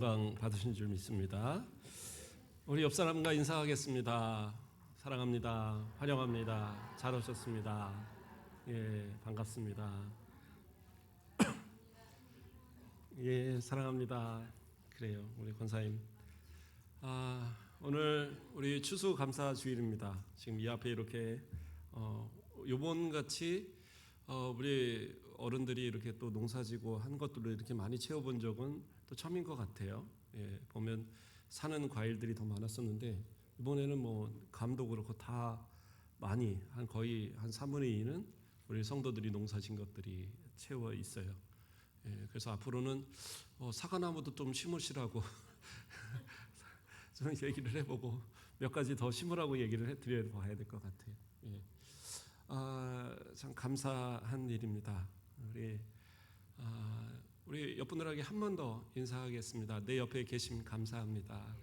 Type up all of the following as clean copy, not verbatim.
건강 받으신 줄 믿습니다. 우리 옆 사람과 인사하겠습니다. 사랑합니다. 환영합니다. 잘 오셨습니다. 예, 반갑습니다. 예, 사랑합니다. 그래요, 우리 권사님. 오늘 우리 추수감사 주일입니다. 지금 이 앞에 이렇게 요번 같이 우리 어른들이 이렇게 또 농사지고 한 것들을 이렇게 많이 채워본 적은 또 처음인 것 같아요. 예, 보면 사는 과일들이 더 많았었는데 이번에는 뭐 감도 그렇고 다 많이 거의 한 3분의 2는 우리 성도들이 농사진 것들이 채워 있어요. 예, 그래서 앞으로는 사과나무도 좀 심으시라고 좀 얘기를 해보고 몇 가지 더 심으라고 얘기를 해드려 봐야 될 것 같아요. 예. 참 감사한 일입니다. 우리 옆분들에게 한 번 더 인사하겠습니다. 내 옆에 계심 감사합니다.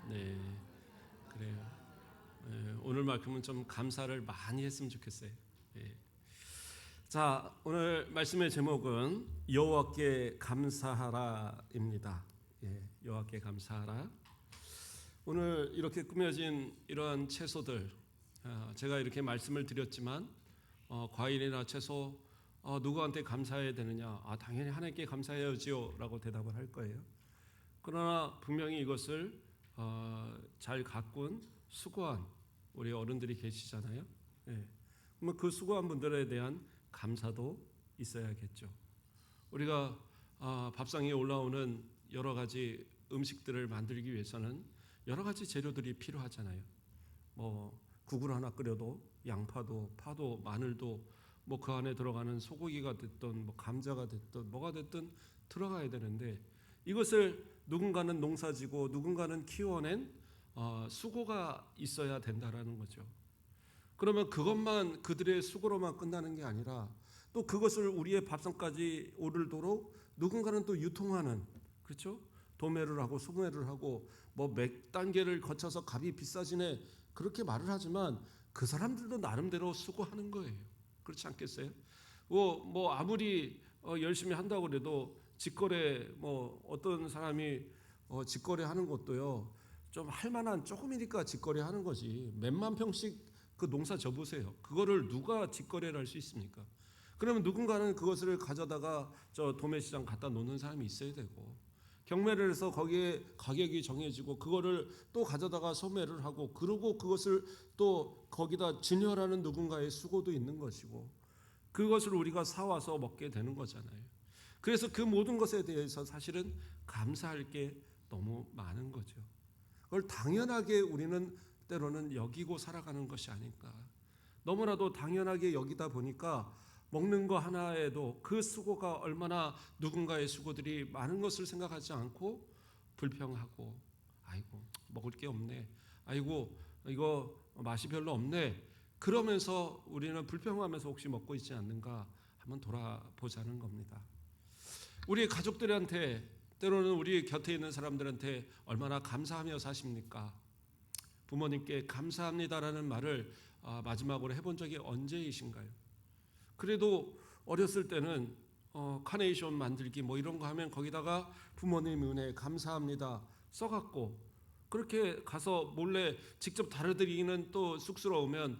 네, 그래요. 예, 오늘만큼은 좀 감사를 많이 했으면 좋겠어요. 예. 자, 오늘 말씀의 제목은 여호와께 감사하라입니다. 예, 여호와께 감사하라. 오늘 이렇게 꾸며진 이러한 채소들, 제가 이렇게 말씀을 드렸지만 과일이나 채소 누구한테 감사해야 되느냐? 당연히 하나님께 감사해야지요 라고 대답을 할 거예요. 그러나 분명히 이것을 잘 가꾼 수고한 우리 어른들이 계시잖아요. 예. 그러면 그 수고한 분들에 대한 감사도 있어야겠죠. 우리가 밥상에 올라오는 여러 가지 음식들을 만들기 위해서는 여러 가지 재료들이 필요하잖아요. 뭐 국을 하나 끓여도 양파도 파도 마늘도 뭐 그 안에 들어가는 소고기가 됐든 뭐 감자가 됐든 뭐가 됐든 들어가야 되는데 이것을 누군가는 농사지고 누군가는 키워낸 수고가 있어야 된다라는 거죠. 그러면 그것만 그들의 수고로만 끝나는 게 아니라 또 그것을 우리의 밥상까지 오르도록 누군가는 또 유통하는, 그렇죠? 도매를 하고 소매를 하고 뭐 몇 단계를 거쳐서 값이 비싸지네 그렇게 말을 하지만 그 사람들도 나름대로 수고하는 거예요. 그렇지 않겠어요? 뭐 아무리 열심히 한다고 해도 직거래 뭐 어떤 사람이 직거래 하는 것도요 좀 할만한 조금이니까 직거래 하는 거지 몇만 평씩 그 농사 져보세요. 그거를 누가 직거래를 할 수 있습니까? 그러면 누군가는 그것을 가져다가 저 도매시장 갖다 놓는 사람이 있어야 되고 경매를 해서 거기에 가격이 정해지고 그거를 또 가져다가 소매를 하고 그러고 그것을 또 거기다 진열하는 누군가의 수고도 있는 것이고 그것을 우리가 사와서 먹게 되는 거잖아요. 그래서 그 모든 것에 대해서 사실은 감사할 게 너무 많은 거죠. 그걸 당연하게 우리는 때로는 여기고 살아가는 것이 아닐까. 너무나도 당연하게 여기다 보니까 먹는 거 하나에도 그 수고가 얼마나 누군가의 수고들이 많은 것을 생각하지 않고 불평하고 아이고 먹을 게 없네. 아이고 이거 맛이 별로 없네. 그러면서 우리는 불평하면서 혹시 먹고 있지 않는가 한번 돌아보자는 겁니다. 우리 가족들한테 때로는 우리 곁에 있는 사람들한테 얼마나 감사하며 사십니까? 부모님께 감사합니다라는 말을 마지막으로 해본 적이 언제이신가요? 그래도 어렸을 때는 카네이션 만들기 뭐 이런 거 하면 거기다가 부모님 은혜 감사합니다 써갖고 그렇게 가서 몰래 직접 다려드리기는 또 쑥스러우면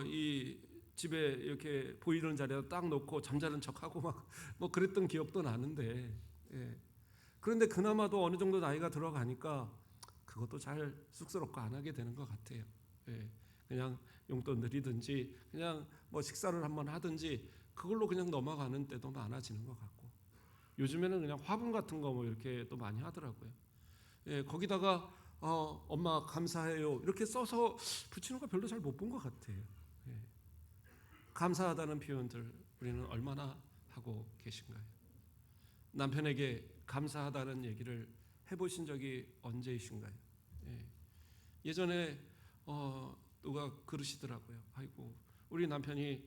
이 집에 이렇게 보이는 자리에 딱 놓고 잠자는 척하고 막 뭐 그랬던 기억도 나는데 예. 그런데 그나마도 어느 정도 나이가 들어가니까 그것도 잘 쑥스럽고 안 하게 되는 것 같아요. 예. 그냥 용돈 드리든지 그냥 뭐 식사를 한번 하든지 그걸로 그냥 넘어가는 때도 많아지는 것 같고 요즘에는 그냥 화분 같은 거 뭐 이렇게 또 많이 하더라고요. 예, 거기다가 엄마 감사해요 이렇게 써서 붙이는 거 별로 잘 못 본 것 같아요. 예. 감사하다는 표현들 우리는 얼마나 하고 계신가요? 남편에게 감사하다는 얘기를 해보신 적이 언제이신가요? 예. 예전에 누가 그러시더라고요. 아이고 우리 남편이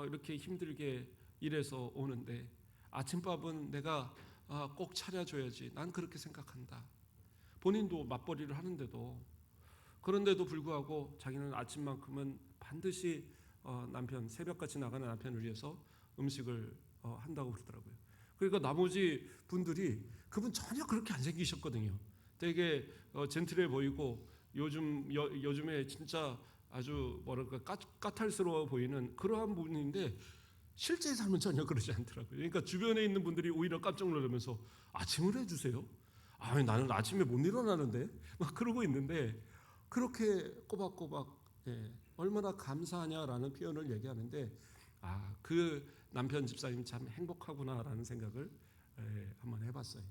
이렇게 힘들게 일해서 오는데 아침밥은 내가 꼭 차려줘야지. 난 그렇게 생각한다. 본인도 맞벌이를 하는데도 그런데도 불구하고 자기는 아침만큼은 반드시 남편 새벽같이 나가는 남편을 위해서 음식을 한다고 그러더라고요. 그러니까 나머지 분들이 그분 전혀 그렇게 안 생기셨거든요. 되게 젠틀해 보이고 요즘에 진짜 아주 뭐랄까 까탈스러워 보이는 그러한 분인데 실제 삶은 전혀 그러지 않더라고요. 그러니까 주변에 있는 분들이 오히려 깜짝 놀라면서 아침을 해주세요. 아, 나는 아침에 못 일어나는데 막 그러고 있는데 그렇게 꼬박꼬박 얼마나 감사하냐라는 표현을 얘기하는데 그 남편 집사님 참 행복하구나라는 생각을 한번 해봤어요.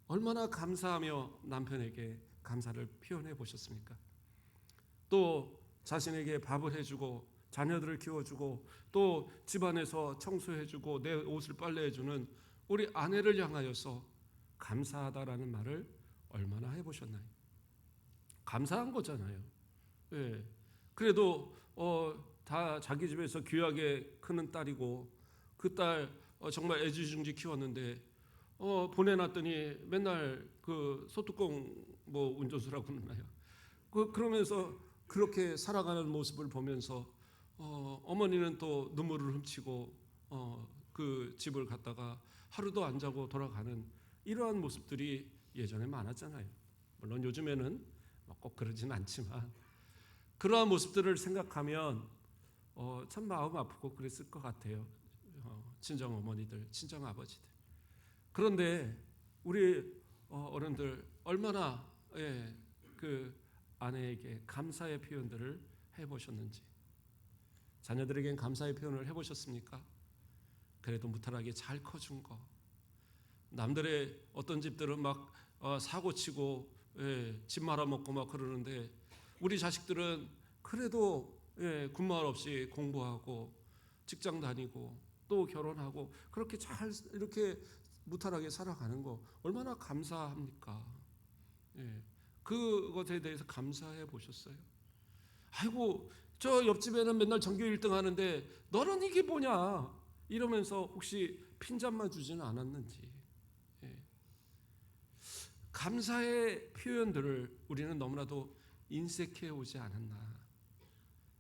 얼마나 감사하며 남편에게 감사를 표현해 보셨습니까? 또 자신에게 밥을 해주고 자녀들을 키워주고 또 집안에서 청소해주고 내 옷을 빨래해주는 우리 아내를 향하여서 감사하다라는 말을 얼마나 해보셨나요? 감사한 거잖아요. 예. 그래도 다 자기 집에서 귀하게 크는 딸이고 그 딸 정말 애지중지 키웠는데 보내놨더니 맨날 그 소뚜껑 뭐 운전수라고 그러나요? 그러면서 그렇게 살아가는 모습을 보면서 어머니는 또 눈물을 훔치고 그 집을 갔다가 하루도 안 자고 돌아가는 이러한 모습들이 예전에 많았잖아요. 물론 요즘에는 꼭 그러진 않지만 그러한 모습들을 생각하면 참 마음 아프고 그랬을 것 같아요. 친정 어머니들, 친정 아버지들. 그런데 우리 어른들 얼마나 그 아내에게 감사의 표현들을 해보셨는지, 자녀들에겐 감사의 표현을 해보셨습니까? 그래도 무탈하게 잘 커준 거. 남들의 어떤 집들은 막 사고치고 집 말아먹고 막 그러는데 우리 자식들은 그래도 군말 없이 공부하고 직장 다니고 또 결혼하고 그렇게 잘 이렇게 무탈하게 살아가는 거 얼마나 감사합니까? 그것에 대해서 감사해 보셨어요? 아이고 저 옆집에는 맨날 전교 1등 하는데 너는 이게 뭐냐 이러면서 혹시 핀잔만 주지는 않았는지. 감사의 표현들을 우리는 너무나도 인색해 오지 않았나.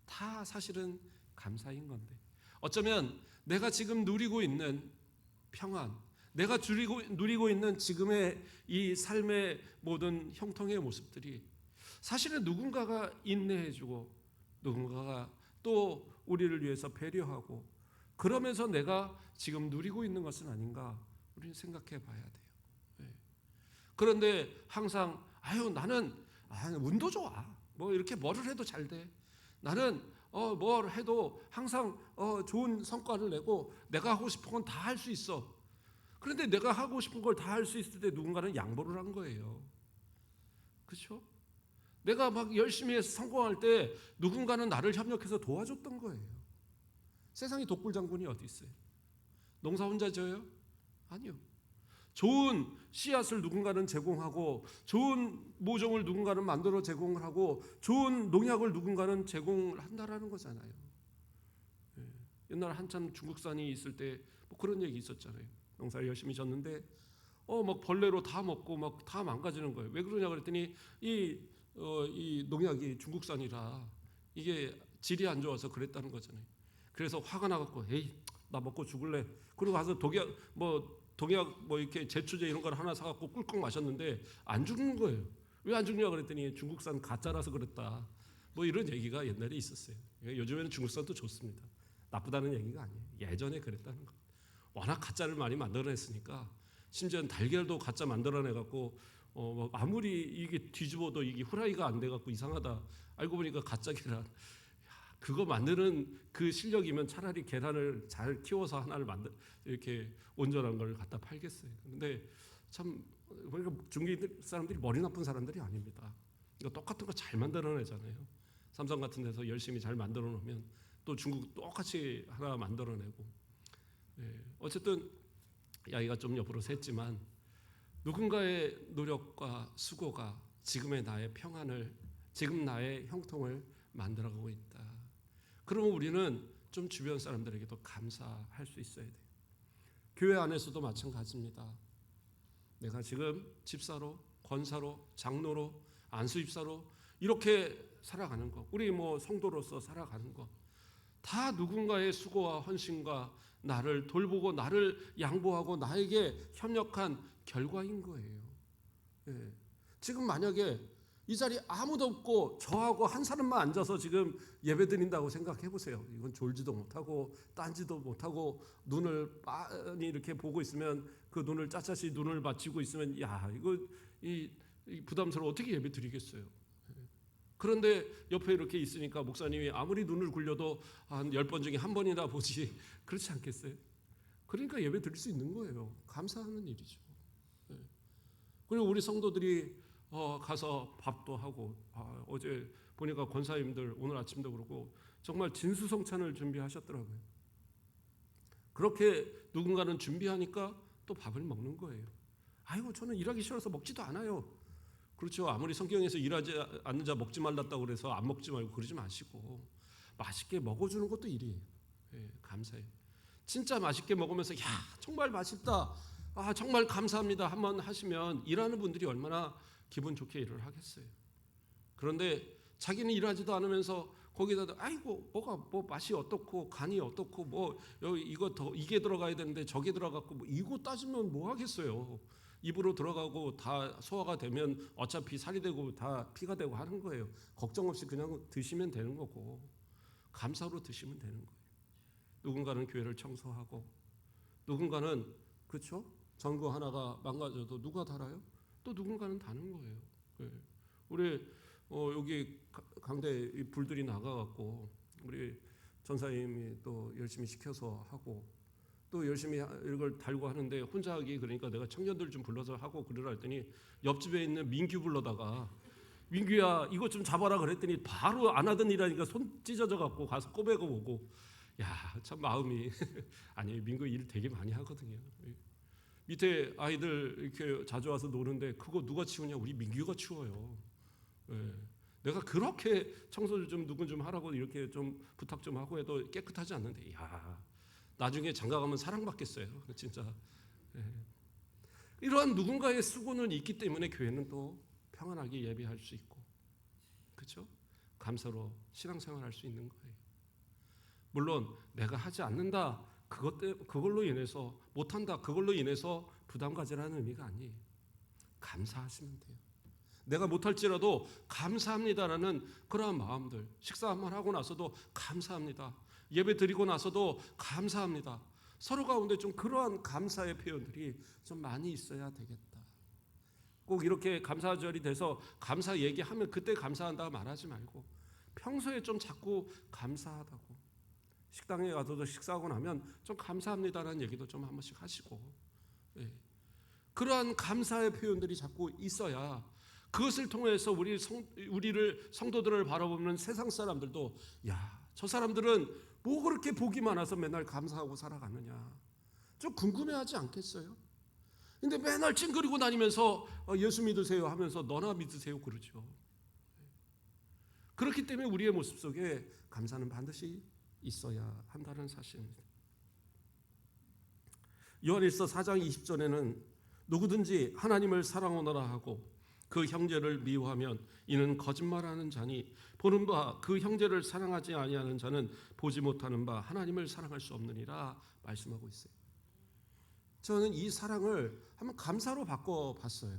다 사실은 감사인 건데 어쩌면 내가 지금 누리고 있는 평안, 내가 누리고 있는 지금의 이 삶의 모든 형통의 모습들이 사실은 누군가가 인내해주고 누군가가 또 우리를 위해서 배려하고 그러면서 내가 지금 누리고 있는 것은 아닌가 우리는 생각해 봐야 돼요. 그런데 항상 나는 운도 좋아. 뭐 이렇게 뭐를 해도 잘 돼. 나는 뭘 해도 항상 좋은 성과를 내고 내가 하고 싶은 건 다 할 수 있어. 그런데 내가 하고 싶은 걸 다 할 수 있을 때 누군가는 양보를 한 거예요. 그렇죠? 내가 막 열심히 해서 성공할 때 누군가는 나를 협력해서 도와줬던 거예요. 세상에 독불장군이 어디 있어요? 농사 혼자 져요? 아니요. 좋은 씨앗을 누군가는 제공하고 좋은 모종을 누군가는 만들어 제공을 하고 좋은 농약을 누군가는 제공을 한다라는 거잖아요. 옛날 한참 중국산이 있을 때 뭐 그런 얘기 있었잖아요. 농사를 열심히 졌는데 막 벌레로 다 먹고 막 다 망가지는 거예요. 왜 그러냐 그랬더니 이 농약이 중국산이라 이게 질이 안 좋아서 그랬다는 거잖아요. 그래서 화가 나갖고 에이 나 먹고 죽을래. 그리고 가서 독약 뭐 이렇게 제초제 이런 걸 하나 사갖고 꿀꺽 마셨는데 안 죽는 거예요. 왜 안 죽냐 그랬더니 중국산 가짜라서 그랬다. 뭐 이런 얘기가 옛날에 있었어요. 요즘에는 중국산도 좋습니다. 나쁘다는 얘기가 아니에요. 예전에 그랬다는 거. 워낙 가짜를 많이 만들어냈으니까 심지어는 달걀도 가짜 만들어내갖고 뭐 아무리 이게 뒤집어도 이게 후라이가 안 돼갖고 이상하다. 알고 보니까 가짜 계란. 그거 만드는 그 실력이면 차라리 계란을 잘 키워서 하나를 이렇게 온전한 걸 갖다 팔겠어요. 근데 참 그러니까 중국 사람들이 머리 나쁜 사람들이 아닙니다. 그러니까 똑같은 거 잘 만들어내잖아요. 삼성 같은 데서 열심히 잘 만들어 놓으면 또 중국 똑같이 하나 만들어내고. 어쨌든 이야기가 좀 옆으로 샜지만 누군가의 노력과 수고가 지금의 나의 평안을, 지금 나의 형통을 만들어가고 있다. 그러면 우리는 좀 주변 사람들에게도 감사할 수 있어야 돼요. 교회 안에서도 마찬가지입니다. 내가 지금 집사로, 권사로, 장로로, 안수집사로 이렇게 살아가는 거, 우리 뭐 성도로서 살아가는 거, 다 누군가의 수고와 헌신과 나를 돌보고 나를 양보하고 나에게 협력한 결과인 거예요. 예. 지금 만약에 이 자리에 아무도 없고 저하고 한 사람만 앉아서 지금 예배 드린다고 생각해 보세요. 이건 졸지도 못하고 딴지도 못하고 눈을 빤히 이렇게 보고 있으면 그 눈을 짜짜시 눈을 맞추고 있으면 야 이거 이 부담스러워 어떻게 예배 드리겠어요. 그런데 옆에 이렇게 있으니까 목사님이 아무리 눈을 굴려도 한 10번 중에 한 번이나 보지 그렇지 않겠어요? 그러니까 예배 드릴 수 있는 거예요. 감사하는 일이죠. 그리고 우리 성도들이 가서 밥도 하고 어제 보니까 권사님들 오늘 아침도 그렇고 정말 진수성찬을 준비하셨더라고요. 그렇게 누군가는 준비하니까 또 밥을 먹는 거예요. 아이고 저는 일하기 싫어서 먹지도 않아요. 그렇죠. 아무리 성경에서 일하지 않는 자 먹지 말랐다고 그래서 안 먹지 말고 그러지 마시고 맛있게 먹어주는 것도 일이에요. 예, 감사해요. 진짜 맛있게 먹으면서 야 정말 맛있다. 아 정말 감사합니다. 한번 하시면 일하는 분들이 얼마나 기분 좋게 일을 하겠어요. 그런데 자기는 일하지도 않으면서 거기다 아이고 뭐가 뭐 맛이 어떻고 간이 어떻고 뭐 여기 이거 더 이게 들어가야 되는데 저게 들어갔고 뭐 이거 따지면 뭐 하겠어요. 입으로 들어가고 다 소화가 되면 어차피 살이 되고 다 피가 되고 하는 거예요. 걱정 없이 그냥 드시면 되는 거고 감사로 드시면 되는 거예요. 누군가는 교회를 청소하고 누군가는 그렇죠? 전구 하나가 망가져도 누가 달아요? 또 누군가는 다는 거예요. 네. 우리 여기 강대 불들이 나가갖고 우리 전사님이 또 열심히 시켜서 하고 또 열심히 이걸 달고 하는데 혼자 하기 그러니까 내가 청년들 좀 불러서 하고 그러라 했더니 옆집에 있는 민규 불러다가 민규야 이거 좀 잡아라 그랬더니 바로 안 하던 일하니까 손 찢어져 갖고 가서 꼬매고 오고 야 참 마음이 아니 민규 일 되게 많이 하거든요. 밑에 아이들 이렇게 자주 와서 노는데 그거 누가 치우냐 우리 민규가 치워요. 예. 내가 그렇게 청소를 좀 누군 좀 하라고 이렇게 좀 부탁 좀 하고 해도 깨끗하지 않는데 야 나중에 장가 가면 사랑받겠어요. 진짜. 예. 이러한 누군가의 수고는 있기 때문에 교회는 또 평안하게 예배할 수 있고 그렇죠? 감사로 신앙생활할 수 있는 거예요. 물론 내가 하지 않는다 그걸로 인해서 못한다 그걸로 인해서 부담 가지라는 의미가 아니에요. 감사하시면 돼요. 내가 못할지라도 감사합니다라는 그러한 마음들 식사 한번 하고 나서도 감사합니다. 예배 드리고 나서도 감사합니다. 서로 가운데 좀 그러한 감사의 표현들이 좀 많이 있어야 되겠다. 꼭 이렇게 감사절이 돼서 감사 얘기하면 그때 감사한다고 말하지 말고 평소에 좀 자꾸 감사하다고 식당에 가서도 식사하고 나면 좀 감사합니다라는 얘기도 좀 한 번씩 하시고 예. 그러한 감사의 표현들이 자꾸 있어야 그것을 통해서 우리를 성도들을 바라보는 세상 사람들도 야, 저 사람들은 뭐 그렇게 복이 많아서 맨날 감사하고 살아가느냐 좀 궁금해하지 않겠어요? 근데 맨날 찡그리고 다니면서 예수 믿으세요 하면서 너나 믿으세요 그러죠. 그렇기 때문에 우리의 모습 속에 감사는 반드시 있어야 한다는 사실입니다. 요한일서 4장 20절에는 누구든지 하나님을 사랑하노라 하고 그 형제를 미워하면 이는 거짓말하는 자니 보는 바 그 형제를 사랑하지 아니하는 자는 보지 못하는 바 하나님을 사랑할 수 없느니라 말씀하고 있어요. 저는 이 사랑을 한번 감사로 바꿔봤어요.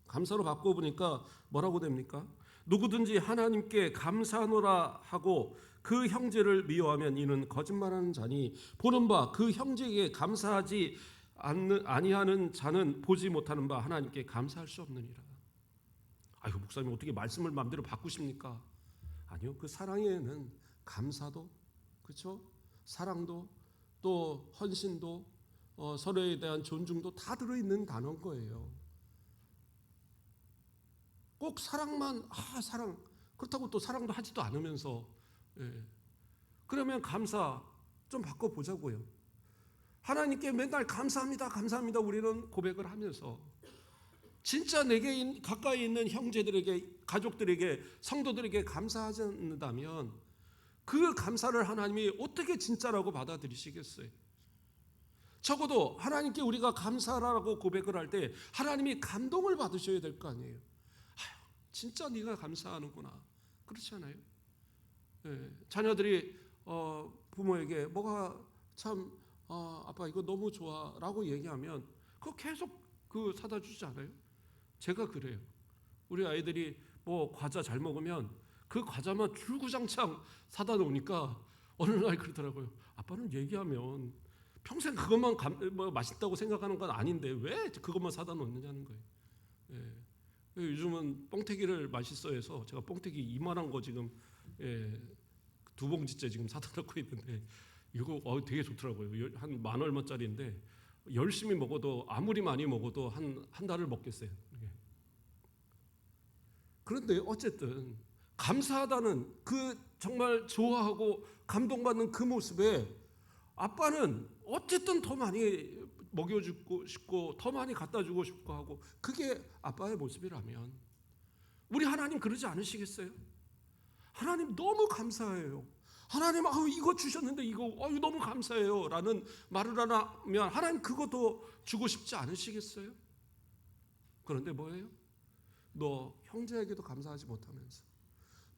감사로 바꿔보니까 뭐라고 됩니까? 누구든지 하나님께 감사하노라 하고 그 형제를 미워하면 이는 거짓말하는 자니 보는 바 그 형제에게 감사하지 아니하는 자는 보지 못하는 바 하나님께 감사할 수 없느니라. 아이고 목사님 어떻게 말씀을 마음대로 바꾸십니까? 아니요, 그 사랑에는 감사도 그렇죠? 사랑도 또 헌신도 서로에 대한 존중도 다 들어있는 단어인 거예요. 꼭 사랑만 사랑 그렇다고 또 사랑도 하지도 않으면서 그러면 감사 좀 바꿔보자고요. 하나님께 맨날 감사합니다 감사합니다 우리는 고백을 하면서 진짜 내게 가까이 있는 형제들에게 가족들에게 성도들에게 감사하지 않는다면 그 감사를 하나님이 어떻게 진짜라고 받아들이시겠어요? 적어도 하나님께 우리가 감사라고 고백을 할 때 하나님이 감동을 받으셔야 될 거 아니에요. 진짜 네가 감사하는구나. 그렇지 않아요? 네. 자녀들이 부모에게 뭐가 참 아빠 이거 너무 좋아라고 얘기하면 그거 계속 사다 주지 않아요? 제가 그래요. 우리 아이들이 뭐 과자 잘 먹으면 그 과자만 줄구장창 사다 놓으니까 어느 날 그러더라고요. 아빠는 얘기하면 평생 그것만 뭐 맛있다고 생각하는 건 아닌데 왜 그것만 사다 놓느냐는 거예요. 예. 요즘은 뽕태기를 맛있어 해서 제가 뽕태기 이만한 거 지금 2봉지째 지금 사다 놓고 있는데 이거 되게 좋더라고요. 한 10,000얼마짜리인데 열심히 먹어도 아무리 많이 먹어도 한 달을 먹겠어요. 그런데 어쨌든 감사하다는 그 정말 좋아하고 감동받는 그 모습에 아빠는 어쨌든 더 많이 먹여주고 싶고 더 많이 갖다 주고 싶고 하고 그게 아빠의 모습이라면 우리 하나님 그러지 않으시겠어요? 하나님 너무 감사해요. 하나님 이거 주셨는데 이거 너무 감사해요 라는 말을 하면 하나님 그것도 주고 싶지 않으시겠어요? 그런데 뭐예요? 너 형제에게도 감사하지 못하면서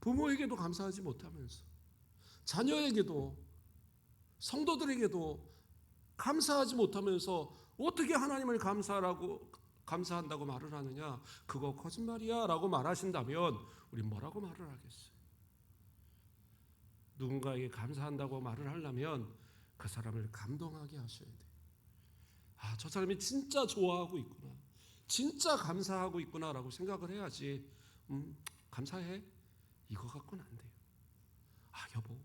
부모에게도 감사하지 못하면서 자녀에게도 성도들에게도 감사하지 못하면서 어떻게 하나님을 감사한다고 말을 하느냐? 그거 거짓말이야 라고 말하신다면 우리 뭐라고 말을 하겠어요? 누군가에게 감사한다고 말을 하려면 그 사람을 감동하게 하셔야 돼요. 저 사람이 진짜 좋아하고 있구나, 진짜 감사하고 있구나라고 생각을 해야지. 감사해? 이거 갖고는 안 돼요. 여보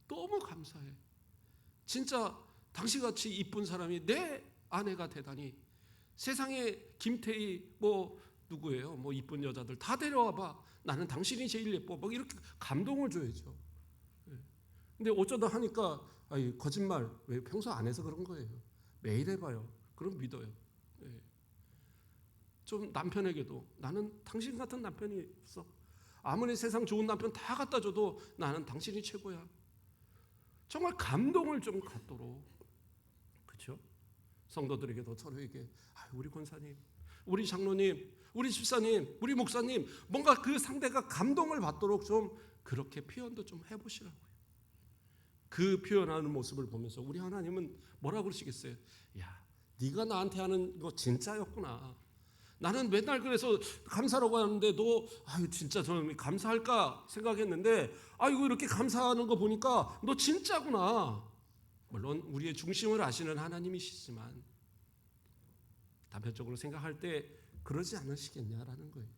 너무 감사해. 진짜 당신같이 이쁜 사람이 내 아내가 되다니. 세상에 김태희 뭐 누구예요? 뭐 이쁜 여자들 다 데려와봐. 나는 당신이 제일 예뻐. 막 이렇게 감동을 줘야죠. 근데 어쩌다 하니까 거짓말. 왜? 평소 안 해서 그런 거예요. 매일 해봐요. 그럼 믿어요. 좀 남편에게도 나는 당신 같은 남편이 없어. 아무리 세상 좋은 남편 다 갖다 줘도 나는 당신이 최고야. 정말 감동을 좀 갖도록, 그렇죠? 성도들에게도 서로에게 우리 권사님, 우리 장로님, 우리 집사님, 우리 목사님, 뭔가 그 상대가 감동을 받도록 좀 그렇게 표현도 좀 해보시라고요. 그 표현하는 모습을 보면서 우리 하나님은 뭐라 그러시겠어요? 야, 네가 나한테 하는 거 진짜였구나. 나는 맨날 그래서 감사라고 하는데 너 진짜 저는 감사할까 생각했는데 이거 이렇게 감사하는 거 보니까 너 진짜구나. 물론 우리의 중심을 아시는 하나님이시지만 단편적으로 생각할 때 그러지 않으시겠냐라는 거예요.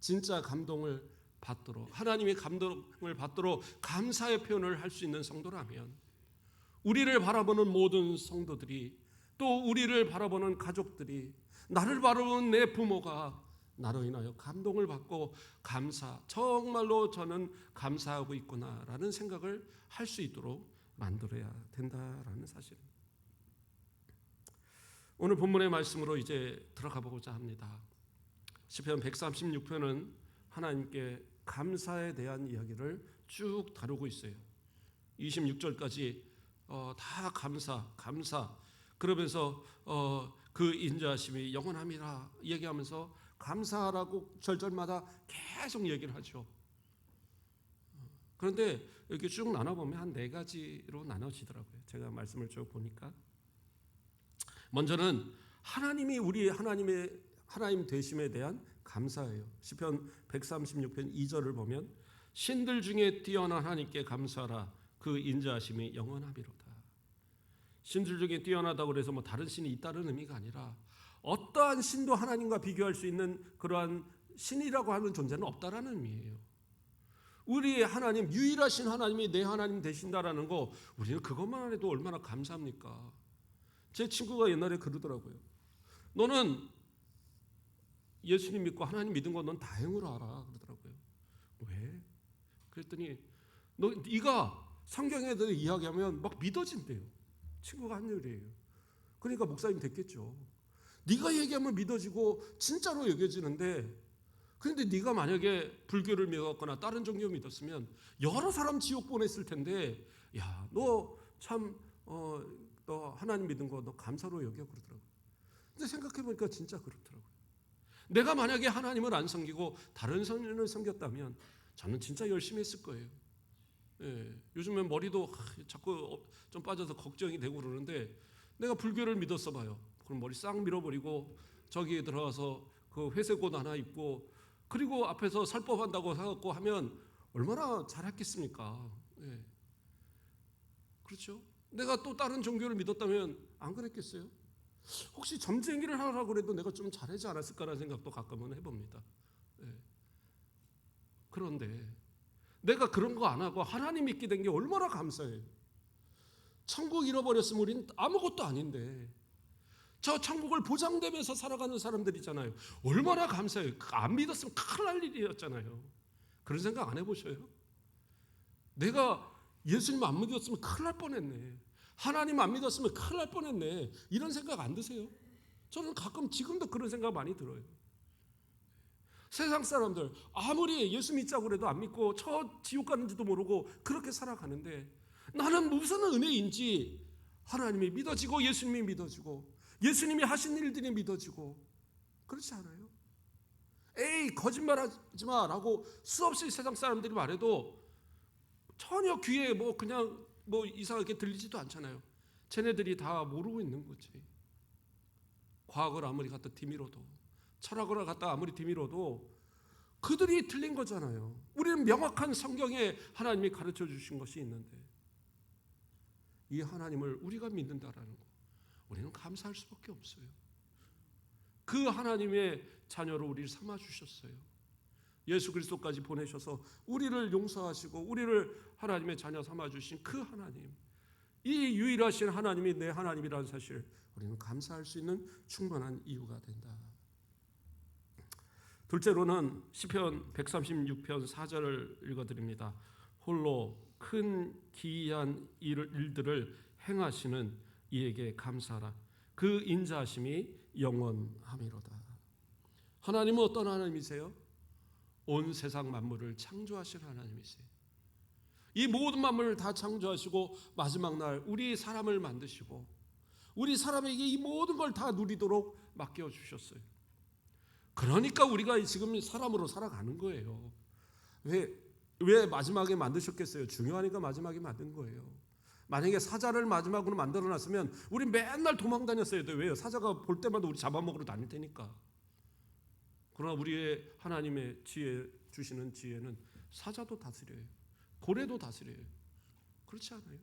진짜 감동을 받도록, 하나님의 감동을 받도록 감사의 표현을 할 수 있는 성도라면 우리를 바라보는 모든 성도들이, 또 우리를 바라보는 가족들이, 나를 바라보는 내 부모가 나로 인하여 감동을 받고 정말로 저는 감사하고 있구나라는 생각을 할 수 있도록 만들어야 된다라는 사실입니다. 오늘 본문의 말씀으로 이제 들어가 보고자 합니다. 시편 136편은 하나님께 감사에 대한 이야기를 쭉 다루고 있어요. 26절까지 다 감사 그러면서 그 인자하심이 영원함이라 얘기하면서 감사하라고 절절마다 계속 얘기를 하죠. 그런데 이렇게 쭉 나눠보면 한 4가지로 나눠지더라고요. 제가 말씀을 쭉 보니까 먼저는 하나님이 우리 하나님 되심에 대한 감사예요. 시편 136편 2절을 보면 신들 중에 뛰어난 하나님께 감사하라. 그 인자하심이 영원하리로다. 신들 중에 뛰어나다고 그래서 뭐 다른 신이 있다는 의미가 아니라 어떠한 신도 하나님과 비교할 수 있는 그러한 신이라고 하는 존재는 없다라는 의미예요. 우리의 하나님, 유일하신 하나님이 내 하나님 되신다라는 거, 우리는 그것만 해도 얼마나 감사합니까? 제 친구가 옛날에 그러더라고요. 너는 예수님 믿고 하나님 믿은 거 넌 다행으로 알아 그러더라고요. 왜? 그랬더니 네가 성경에 대해 이야기하면 막 믿어진대요. 친구가 한 얘기예요. 그러니까 목사님 됐겠죠. 네가 얘기하면 믿어지고 진짜로 여겨지는데, 그런데 네가 만약에 불교를 믿었거나 다른 종교 믿었으면 여러 사람 지옥 보냈을 텐데, 야, 너 참 너 하나님 믿은 거 너 감사로 여겨 그러더라고요. 근데 생각해 보니까 진짜 그렇더라고요. 내가 만약에 하나님을 안 섬기고 다른 선을 섬겼다면 저는 진짜 열심히 했을 거예요. 요즘엔 머리도 자꾸 좀 빠져서 걱정이 되고 그러는데, 내가 불교를 믿었어 봐요. 그럼 머리 싹 밀어버리고 저기에 들어가서 그 회색 옷 하나 입고, 그리고 앞에서 살법한다고 해갖고 하면 얼마나 잘했겠습니까? 그렇죠? 내가 또 다른 종교를 믿었다면 안 그랬겠어요? 혹시 점쟁이를 하라고 그래도 내가 좀 잘하지 않았을까라는 생각도 가끔은 해봅니다. 그런데 내가 그런 거 안 하고 하나님 믿게 된 게 얼마나 감사해요. 천국 잃어버렸으면 우리는 아무것도 아닌데, 저 천국을 보장되면서 살아가는 사람들이잖아요. 얼마나 감사해요. 안 믿었으면 큰일 날 일이었잖아요. 그런 생각 안 해보셔요? 내가 예수님 안 믿었으면 큰일 날 뻔했네. 하나님 안 믿었으면 큰일 날 뻔했네. 이런 생각 안 드세요? 저는 가끔 지금도 그런 생각 많이 들어요. 세상 사람들 아무리 예수 믿자고 해도 안 믿고 저 지옥 가는지도 모르고 그렇게 살아가는데, 나는 무슨 은혜인지 하나님이 믿어지고 예수님이 믿어지고 예수님이 하신 일들이 믿어지고, 그렇지 않아요? 에이 거짓말하지 마라고 수없이 세상 사람들이 말해도 전혀 귀에 그냥 이상하게 들리지도 않잖아요. 쟤네들이 다 모르고 있는 거지. 과학을 아무리 갖다 뒤밀어도, 철학을 갖다 아무리 뒤밀어도 그들이 틀린 거잖아요. 우리는 명확한 성경에 하나님이 가르쳐 주신 것이 있는데, 이 하나님을 우리가 믿는다라는 거, 우리는 감사할 수밖에 없어요. 그 하나님의 자녀로 우리를 삼아 주셨어요. 예수 그리스도까지 보내셔서 우리를 용서하시고 우리를 하나님의 자녀 삼아 주신 그 하나님, 이 유일하신 하나님이 내 하나님이라는 사실, 우리는 감사할 수 있는 충분한 이유가 된다. 둘째로는 시편 136편 4절을 읽어드립니다. 홀로 큰 기이한 일들을 행하시는 이에게 감사하라. 그 인자하심이 영원함이로다. 하나님은 어떤 하나님이세요? 온 세상 만물을 창조하신 하나님이세요. 이 모든 만물을 다 창조하시고 마지막 날 우리 사람을 만드시고 우리 사람에게 이 모든 걸 다 누리도록 맡겨주셨어요. 그러니까 우리가 지금 사람으로 살아가는 거예요. 왜 마지막에 만드셨겠어요? 중요하니까 마지막에 만든 거예요. 만약에 사자를 마지막으로 만들어놨으면 우리 맨날 도망 다녔어야 돼요. 왜요? 사자가 볼 때마다 우리 잡아먹으러 다닐 테니까. 그러나 우리의 하나님의 지혜 주시는 지혜는 사자도 다스려요. 고래도 다스려요. 그렇지 않아요?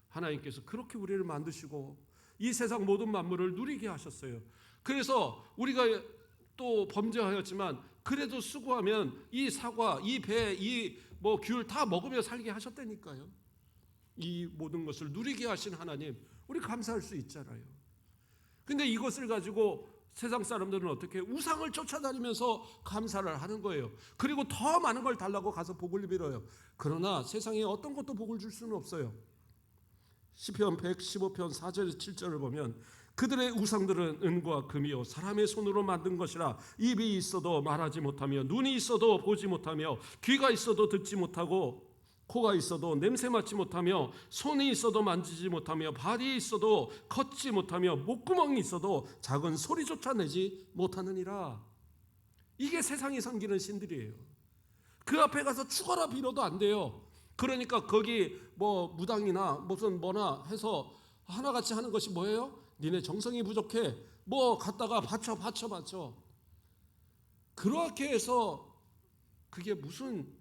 하나님께서 그렇게 우리를 만드시고 이 세상 모든 만물을 누리게 하셨어요. 그래서 우리가 또 범죄하였지만 그래도 수고하면 이 사과, 이 배, 이 귤 다 먹으며 살게 하셨다니까요. 이 모든 것을 누리게 하신 하나님, 우리 감사할 수 있잖아요. 근데 이것을 가지고 세상 사람들은 어떻게 우상을 쫓아다니면서 감사를 하는 거예요. 그리고 더 많은 걸 달라고 가서 복을 빌어요. 그러나 세상에 어떤 것도 복을 줄 수는 없어요. 시편 115편 4절 7절을 보면 그들의 우상들은 은과 금이요 사람의 손으로 만든 것이라 입이 있어도 말하지 못하며 눈이 있어도 보지 못하며 귀가 있어도 듣지 못하고 코가 있어도 냄새 맡지 못하며 손이 있어도 만지지 못하며 발이 있어도 걷지 못하며 목구멍이 있어도 작은 소리조차 내지 못하느니라. 이게 세상이 섬기는 신들이에요. 그 앞에 가서 죽어라 빌어도 안 돼요. 그러니까 거기 무당이나 무슨 뭐나 해서 하나같이 하는 것이 뭐예요? 니네 정성이 부족해. 갖다가 바쳐. 그렇게 해서 그게 무슨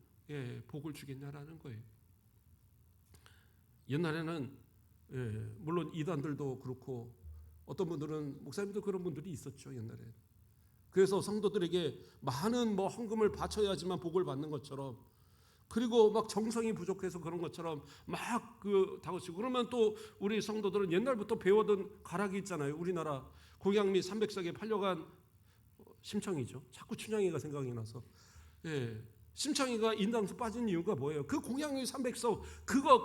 복을 주겠냐라는 거예요. 옛날에는 물론 이단들도 그렇고 어떤 분들은 목사님도 그런 분들이 있었죠. 옛날에. 그래서 성도들에게 많은 헌금을 바쳐야지만 복을 받는 것처럼, 그리고 막 정성이 부족해서 그런 것처럼 막 다그치고, 그러면 또 우리 성도들은 옛날부터 배워둔 가락이 있잖아요. 우리나라 공양미 300석에 팔려간 심청이죠. 자꾸 춘향이가 생각이 나서. 심청이가 인당수 빠진 이유가 뭐예요? 그 공양미 300석 그거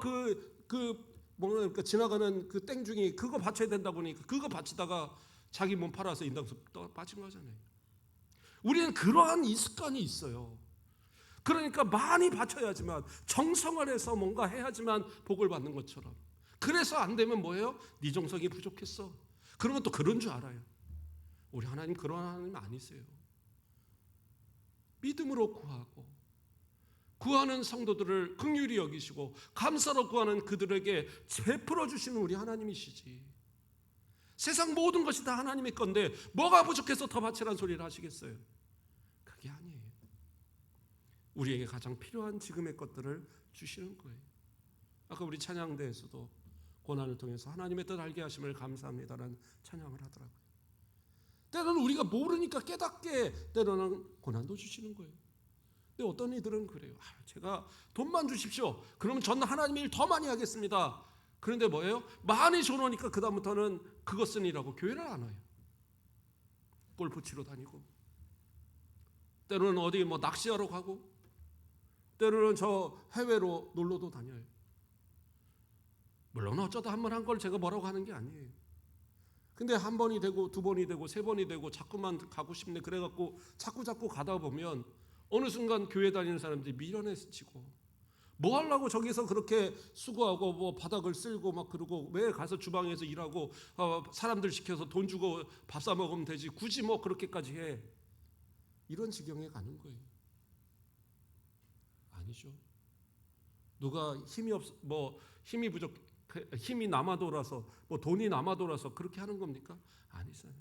지나가는 그 땡중이 그거 바쳐야 된다 보니까 그거 바치다가 자기 몸 팔아서 인당수 빠진 거잖아요. 우리는 그러한 이 습관이 있어요. 그러니까 많이 바쳐야지만, 정성을 해서 뭔가 해야지만 복을 받는 것처럼. 그래서 안 되면 뭐예요? 네 정성이 부족했어. 그러면 또 그런 줄 알아요. 우리 하나님 그런 하나님 아니세요. 믿음으로 구하고 구하는 성도들을 긍휼히 여기시고 감사로 구하는 그들에게 베풀어 주시는 우리 하나님이시지. 세상 모든 것이 다 하나님의 건데 뭐가 부족해서 더 바치라는 소리를 하시겠어요? 그게 아니에요. 우리에게 가장 필요한 지금의 것들을 주시는 거예요. 아까 우리 찬양대에서도 고난을 통해서 하나님의 뜻 알게 하심을 감사합니다라는 찬양을 하더라고요. 때로는 우리가 모르니까 깨닫게 때로는 고난도 주시는 거예요. 근데 어떤 이들은 그래요. 제가 돈만 주십시오. 그러면 저는 하나님의 일 더 많이 하겠습니다. 그런데 뭐예요? 많이 줘놓으니까 그 다음부터는 그것 은이라고 교회를 안 와요. 골프 치러 다니고, 때로는 어디 뭐 낚시하러 가고, 때로는 저 해외로 놀러도 다녀요. 물론 어쩌다 한 번 한 걸 제가 뭐라고 하는 게 아니에요. 근데 한 번이 되고 두 번이 되고 세 번이 되고 자꾸만 가고 싶네 그래갖고 자꾸 가다 보면 어느 순간 교회 다니는 사람들이 미련해지고, 뭐 하려고 저기서 그렇게 수고하고 뭐 바닥을 쓸고 막 그러고 왜 가서 주방에서 일하고 사람들 시켜서 돈 주고 밥 사 먹으면 되지 굳이 뭐 그렇게까지 해. 이런 지경에 가는 거예요. 아니죠. 누가 힘이 부족, 힘이 남아 돌아서 뭐 돈이 남아 돌아서 그렇게 하는 겁니까? 아니잖아요.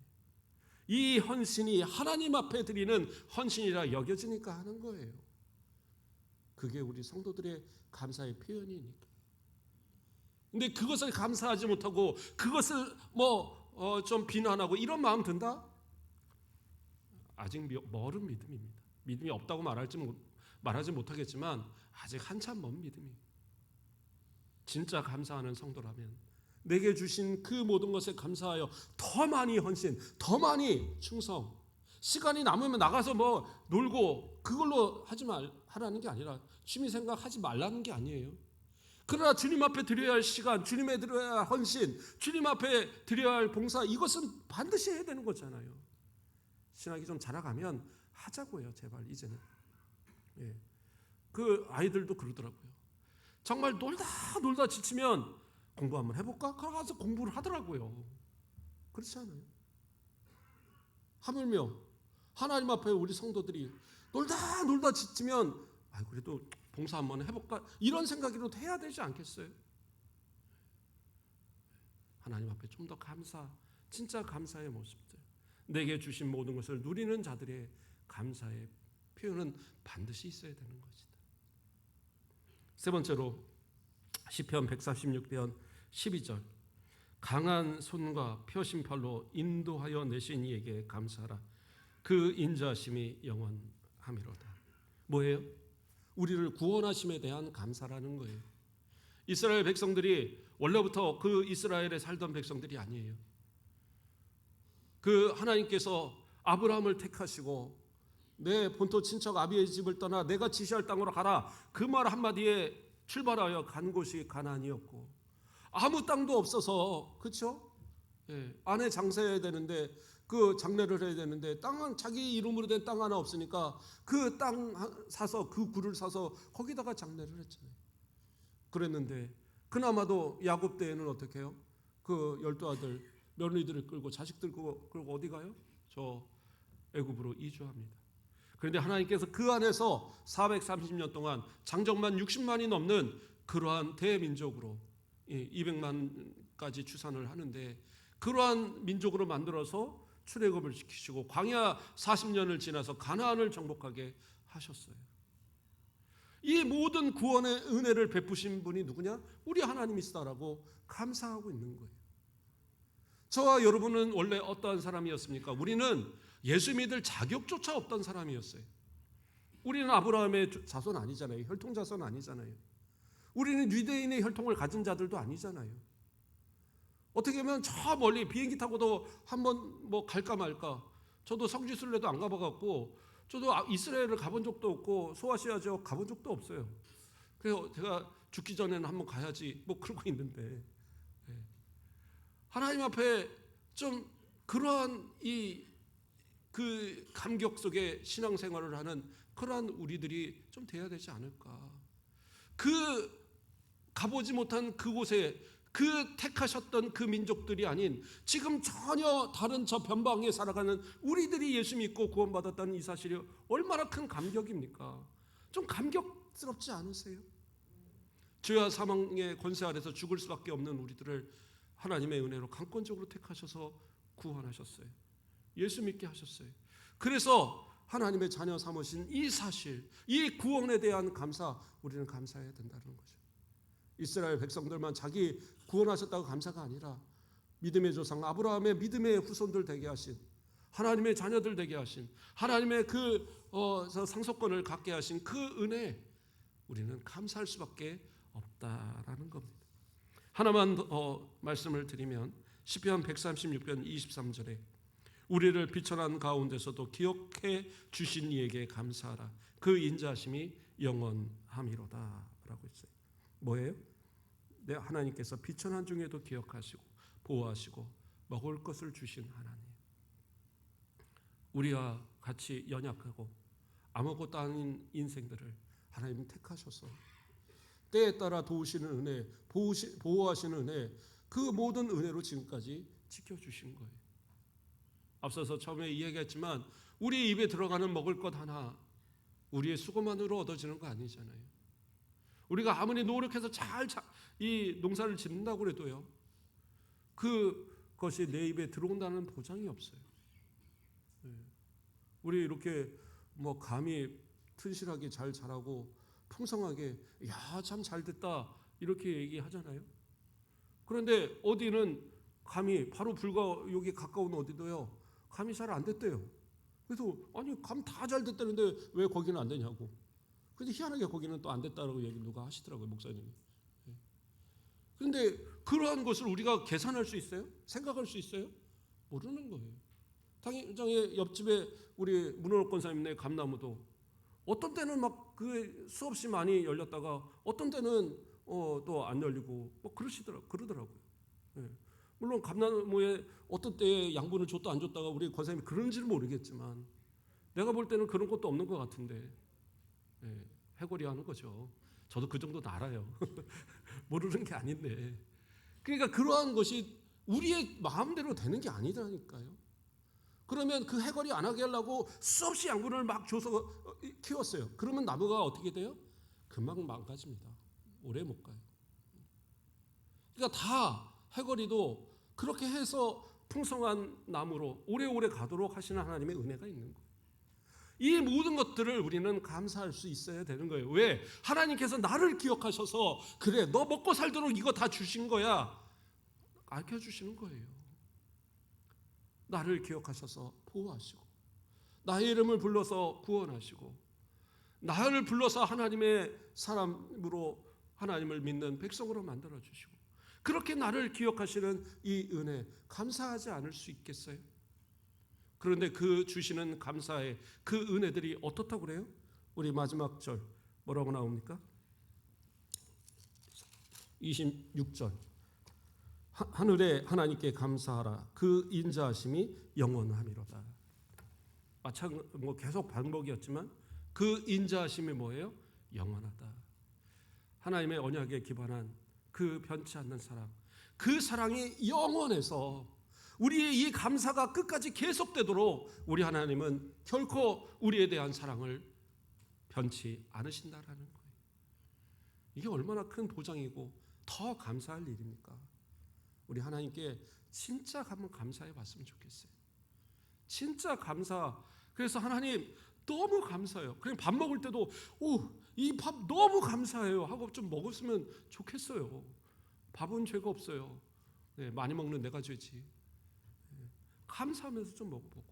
이 헌신이 하나님 앞에 드리는 헌신이라 여겨지니까 하는 거예요. 그게 우리 성도들의 감사의 표현이니까. 근데 그것을 감사하지 못하고 그것을 좀 비난하고 이런 마음 든다? 아직 멀은 믿음입니다. 믿음이 없다고 말하지 못하겠지만 아직 한참 먼 믿음이에요. 진짜 감사하는 성도라면 내게 주신 그 모든 것에 감사하여 더 많이 헌신, 더 많이 충성, 시간이 남으면 나가서 뭐 놀고 그걸로 하라는 게 아니라 취미 생각하지 말라는 게 아니에요. 그러나 주님 앞에 드려야 할 시간, 주님 앞에 드려야 할 헌신, 주님 앞에 드려야 할 봉사, 이것은 반드시 해야 되는 거잖아요. 신학이 좀 자라가면 하자고요, 제발 이제는. 예. 그 아이들도 그러더라고요. 정말 놀다 지치면 공부 한번 해볼까? 가서 공부를 하더라고요. 그렇지 않아요? 하물며 하나님 앞에 우리 성도들이 놀다 지치면 그래도 봉사 한번 해볼까? 이런 생각이라도 해야 되지 않겠어요? 하나님 앞에 좀 더 진짜 감사의 모습들, 내게 주신 모든 것을 누리는 자들의 감사의 표현은 반드시 있어야 되는 것이다. 세 번째로 시편 146편 12절, 강한 손과 표심팔로 인도하여 내신 이에게 감사하라. 그 인자심이 영원하미로다. 뭐예요? 우리를 구원하심에 대한 감사라는 거예요. 이스라엘 백성들이 원래부터 그 이스라엘에 살던 백성들이 아니에요. 그 하나님께서 아브라함을 택하시고 내 본토 친척 아비의 집을 떠나 내가 지시할 땅으로 가라, 그 말 한마디에 출발하여 간 곳이 가나안이었고, 아무 땅도 없어서, 그렇죠? 예, 아내 장사해야 되는데 그 장례를 해야 되는데 땅은 자기 이름으로 된 땅 하나 없으니까 그 땅 사서 그 굴을 사서 거기다가 장례를 했잖아요. 그랬는데 그나마도 야곱 때에는 어떻게 해요? 그 12아들 며느리들을 끌고 자식들 끌고 어디 가요? 저 애굽으로 이주합니다. 그런데 하나님께서 그 안에서 430년 동안 장정만 60만이 넘는 그러한 대민족으로 200만까지 추산을 하는데 그러한 민족으로 만들어서 출애굽을 시키시고 광야 40년을 지나서 가나안을 정복하게 하셨어요. 이 모든 구원의 은혜를 베푸신 분이 누구냐? 우리 하나님이시다라고 감사하고 있는 거예요. 저와 여러분은 원래 어떠한 사람이었습니까? 우리는 예수 믿을 자격조차 없던 사람이었어요. 우리는 아브라함의 자손 아니잖아요. 혈통 자손 아니잖아요. 우리는 유대인의 혈통을 가진 자들도 아니잖아요. 어떻게 보면 저 멀리 비행기 타고도 한번 뭐 갈까 말까. 저도 성지순례도 안 가봐갖고 저도 이스라엘을 가본 적도 없고 소아시아 지역 가본 적도 없어요. 그래서 제가 죽기 전에는 한번 가야지 뭐 그러고 있는데, 하나님 앞에 좀 그러한 그 감격 속에 신앙생활을 하는 그러한 우리들이 좀 돼야 되지 않을까. 그 가보지 못한 그곳에 그 택하셨던 그 민족들이 아닌 지금 전혀 다른 저 변방에 살아가는 우리들이 예수 믿고 구원받았다는 이 사실이 얼마나 큰 감격입니까? 좀 감격 씁쓸없지 않으세요? 죄와 사망의 권세 아래서 죽을 수밖에 없는 우리들을 하나님의 은혜로 강권적으로 택하셔서 구원하셨어요. 예수 믿게 하셨어요. 그래서 하나님의 자녀 삼으신 이 사실, 이 구원에 대한 감사, 우리는 감사해야 된다는 거죠. 이스라엘 백성들만 자기 구원하셨다고 감사가 아니라 믿음의 조상 아브라함의 믿음의 후손들 되게 하신, 하나님의 자녀들 되게 하신, 하나님의 그 상속권을 갖게 하신 그 은혜, 우리는 감사할 수밖에 없다라는 겁니다. 하나만 더 말씀을 드리면 시편 136편 23절에 우리를 비천한 가운데서도 기억해 주신 이에게 감사하라. 그 인자하심이 영원함이로다 라고 했어요. 뭐예요? 내 하나님께서 비천한 중에도 기억하시고 보호하시고 먹을 것을 주신 하나님. 우리와 같이 연약하고 아무것도 아닌 인생들을 하나님 택하셔서 때에 따라 도우시는 은혜, 보호하시는 은혜, 그 모든 은혜로 지금까지 지켜주신 거예요. 앞서서 처음에 이야기했지만 우리 입에 들어가는 먹을 것 하나 우리의 수고만으로 얻어지는 거 아니잖아요. 우리가 아무리 노력해서 잘 이 농사를 짓는다고 해도요, 그것이 내 입에 들어온다는 보장이 없어요. 우리 이렇게 뭐 감이 튼실하게 잘 자라고 풍성하게 야, 참 잘 됐다 이렇게 얘기하잖아요. 그런데 어디는 감이 바로 불과 여기 가까운 어디도요, 감이 잘 안 됐대요. 그래서 아니 감 다 잘 됐다는데 왜 거기는 안 되냐고. 근데 희한하게 거기는 또 안 됐다라고 얘기 누가 하시더라고요, 목사님이. 그런데 그러한 것을 우리가 계산할 수 있어요? 생각할 수 있어요? 모르는 거예요. 당장에 옆집에 우리 문호록 권사님네 감나무도 어떤 때는 막 그 수없이 많이 열렸다가 어떤 때는 또 안 열리고 뭐 그러더라고요. 물론 감나무에 어떤 때에 양분을 줬다 안 줬다가 우리 권사님이 그런지는 모르겠지만 내가 볼 때는 그런 것도 없는 것 같은데 해골이 하는 거죠. 저도 그 정도는 알아요. 모르는 게 아닌데. 그러니까 그러한 것이 우리의 마음대로 되는 게 아니라니까요. 그러면 그 해골이 안 하게 하려고 수없이 양분을 막 줘서 키웠어요. 그러면 나무가 어떻게 돼요? 금방 망가집니다. 오래 못 가요. 그러니까 다 해골이도 그렇게 해서 풍성한 나무로 오래오래 가도록 하시는 하나님의 은혜가 있는 거예요. 이 모든 것들을 우리는 감사할 수 있어야 되는 거예요. 왜? 하나님께서 나를 기억하셔서 그래 너 먹고 살도록 이거 다 주신 거야 알려주시는 거예요. 나를 기억하셔서 보호하시고 나의 이름을 불러서 구원하시고 나를 불러서 하나님의 사람으로 하나님을 믿는 백성으로 만들어주시고 그렇게 나를 기억하시는 이 은혜 감사하지 않을 수 있겠어요? 그런데 그 주시는 감사의 그 은혜들이 어떻다고 그래요? 우리 마지막 절 뭐라고 나옵니까? 26절 하늘에 하나님께 감사하라. 그 인자하심이 영원함이로다. 뭐 계속 반복이었지만 그 인자하심이 뭐예요? 영원하다. 하나님의 언약에 기반한 그 변치 않는 사랑, 그 사랑이 영원해서 우리의 이 감사가 끝까지 계속되도록 우리 하나님은 결코 우리에 대한 사랑을 변치 않으신다라는 거예요. 이게 얼마나 큰 보장이고 더 감사할 일입니까? 우리 하나님께 진짜 한번 감사해 봤으면 좋겠어요. 진짜 감사. 그래서 하나님 너무 감사해요. 그냥 밥 먹을 때도 이 밥 너무 감사해요 하고 좀 먹었으면 좋겠어요. 밥은 죄가 없어요. 많이 먹는 내가 죄지. 감사하면서 좀 먹어보고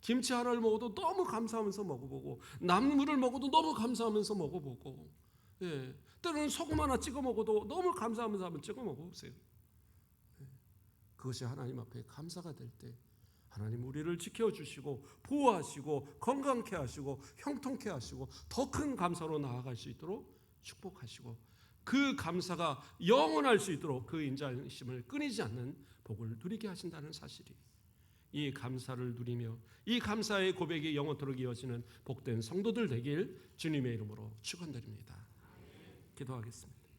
김치 하나를 먹어도 너무 감사하면서 먹어보고 나물을 먹어도 너무 감사하면서 먹어보고 때로는 소금 하나 찍어 먹어도 너무 감사하면서 한번 찍어 먹어보세요. 그것이 하나님 앞에 감사가 될 때 하나님 우리를 지켜주시고 보호하시고 건강케 하시고 형통케 하시고 더 큰 감사로 나아갈 수 있도록 축복하시고 그 감사가 영원할 수 있도록 그 인자심을 끊이지 않는 복을 누리게 하신다는 사실이 이 감사를 누리며 이 감사의 고백이 영원토록 이어지는 복된 성도들 되길 주님의 이름으로 축원드립니다. 기도하겠습니다.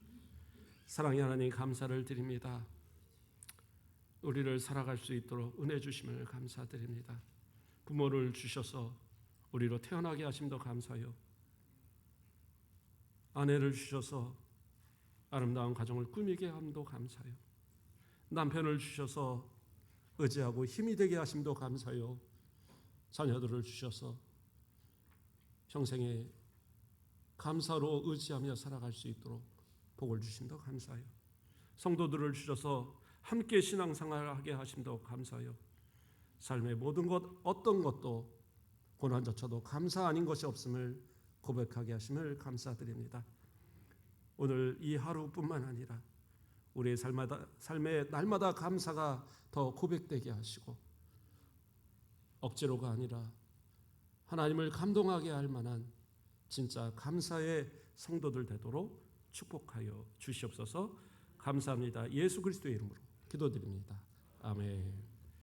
사랑의 하나님 감사를 드립니다. 우리를 살아갈 수 있도록 은혜 주심을 감사드립니다. 부모를 주셔서 우리로 태어나게 하심도 감사요. 아내를 주셔서 아름다운 가정을 꾸미게 함도 감사요. 남편을 주셔서 의지하고 힘이 되게 하심도 감사요. 자녀들을 주셔서 평생에 감사로 의지하며 살아갈 수 있도록 복을 주심도 감사요. 성도들을 주셔서 함께 신앙생활을 하게 하심도 감사요. 삶의 모든 것 어떤 것도 고난조차도 감사 아닌 것이 없음을 고백하게 하심을 감사드립니다. 오늘 이 하루뿐만 아니라 우리의 삶의 날마다 감사가 더 고백되게 하시고 억지로가 아니라 하나님을 감동하게 할 만한 진짜 감사의 성도들 되도록 축복하여 주시옵소서. 감사합니다. 예수 그리스도의 이름으로 기도드립니다. 아멘.